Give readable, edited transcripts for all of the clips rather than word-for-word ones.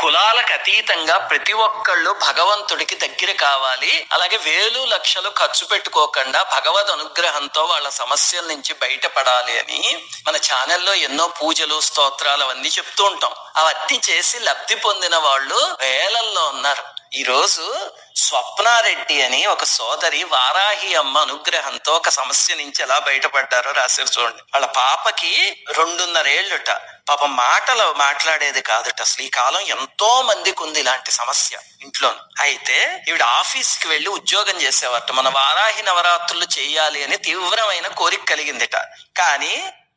కులాలకు అతీతంగా ప్రతి ఒక్కళ్ళు భగవంతుడికి దగ్గర కావాలి. అలాగే వేలు లక్షలు ఖర్చు పెట్టుకోకుండా భగవద్ అనుగ్రహంతో వాళ్ళ సమస్యల నుంచి బయటపడాలి అని మన ఛానల్లో ఎన్నో పూజలు స్తోత్రాలు అవన్నీ చెప్తూ ఉంటాం. అవన్నీ చేసి లబ్ధి పొందిన వాళ్ళు వేలల్లో ఉన్నారు. ఈ రోజు స్వప్నారెడ్డి అని ఒక సోదరి వారాహి అమ్మ అనుగ్రహంతో ఒక సమస్య నుంచి ఎలా బయటపడ్డారో రాశారు చూడండి. వాళ్ళ పాపకి 2.5 ఏళ్ళుట. పాపం మాట్లాడేది కాదుట. అసలు ఈ కాలం ఎంతో మందికి ఉంది ఇలాంటి సమస్య ఇంట్లో. అయితే ఈవిడ ఆఫీస్కి వెళ్లి ఉద్యోగం చేసేవారట. మన వారాహి నవరాత్రులు చేయాలి అని తీవ్రమైన కోరిక కలిగిందిట. కానీ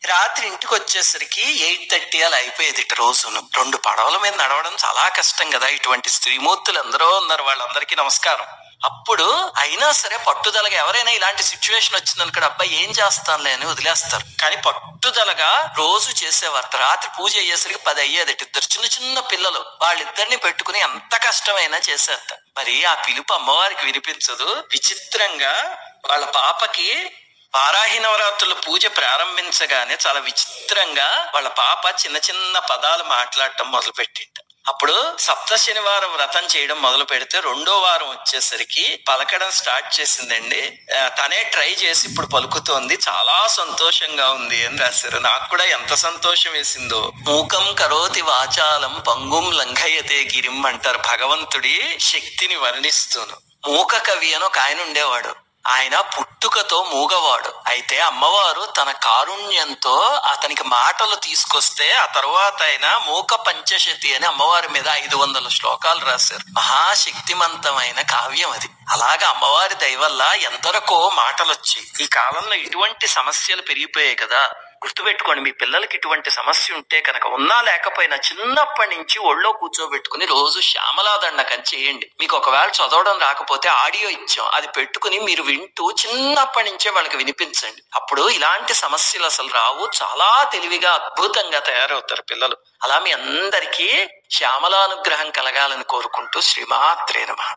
రాత్రి ఇంటికి వచ్చేసరికి 8:30 అలా అయిపోయేది రోజును. 2 పడవల మీద నడవడం చాలా కష్టం కదా. ఇటువంటి స్త్రీమూర్తులు ఎందరో ఉన్నారు, వాళ్ళందరికీ నమస్కారం. అప్పుడు అయినా సరే పట్టుదలగా ఎవరైనా ఇలాంటి సిచ్యువేషన్ వచ్చిందనుకో, అబ్బాయి ఏం చేస్తానులే అని వదిలేస్తారు. కానీ పట్టుదలగా రోజు చేసేవారు. రాత్రి పూజ అయ్యేసరికి 10 అయ్యేది. ఇద్దరు చిన్న చిన్న పిల్లలు, వాళ్ళిద్దరిని పెట్టుకుని ఎంత కష్టమైనా చేసేస్తా. మరి ఆ పిలుపు అమ్మవారికి వినిపించదు. విచిత్రంగా వాళ్ళ పాపకి వారాహి నవరాత్రుల పూజ ప్రారంభించగానే చాలా విచిత్రంగా వాళ్ళ పాప చిన్న చిన్న పదాలు మాట్లాడటం మొదలు పెట్టింది. అప్పుడు సప్త శనివారం వ్రతం చేయడం మొదలు పెడితే 2వ వారం వచ్చేసరికి పలకడం స్టార్ట్ చేసిందండి. తనే ట్రై చేసి ఇప్పుడు పలుకుతోంది. చాలా సంతోషంగా ఉంది అని రాశారు. నాకు కూడా ఎంత సంతోషం వేసిందో. మూకం కరోతి వాచాలం పంగుం లంఘయతే గిరిం అంటారు భగవంతుడి శక్తిని వర్ణిస్తూను. మూక కవి అని ఒక ఆయన ఉండేవాడు. ఆయన పుట్టుకతో మూగవాడు. అయితే అమ్మవారు తన కారుణ్యంతో అతనికి మాటలు తీసుకొస్తే ఆ తరువాత ఆయన మూక పంచశతి అని అమ్మవారి మీద 500 శ్లోకాలు రాశారు. మహాశక్తిమంతమైన కావ్యం అది. అలాగా అమ్మవారి దయ వల్ల ఎందరికో మాటలు వచ్చాయి. ఈ కాలంలో ఇటువంటి సమస్యలు పెరిగిపోయాయి కదా. గుర్తుపెట్టుకోండి, మీ పిల్లలకి ఇటువంటి సమస్య ఉంటే కనుక ఉన్నా లేకపోయినా చిన్నప్పటి నుంచి ఒళ్ళో కూర్చోబెట్టుకుని రోజు శ్యామలా దండకం చేయండి. మీకు ఒకవేళ చదవడం రాకపోతే ఆడియో ఇచ్చాం, అది పెట్టుకుని మీరు వింటూ చిన్నప్పటి నుంచే వాళ్ళకి వినిపించండి. అప్పుడు ఇలాంటి సమస్యలు అసలు రావు. చాలా తెలివిగా అద్భుతంగా తయారవుతారు పిల్లలు. అలా మీ అందరికీ శ్యామలానుగ్రహం కలగాలని కోరుకుంటూ శ్రీమాత్రే నమః.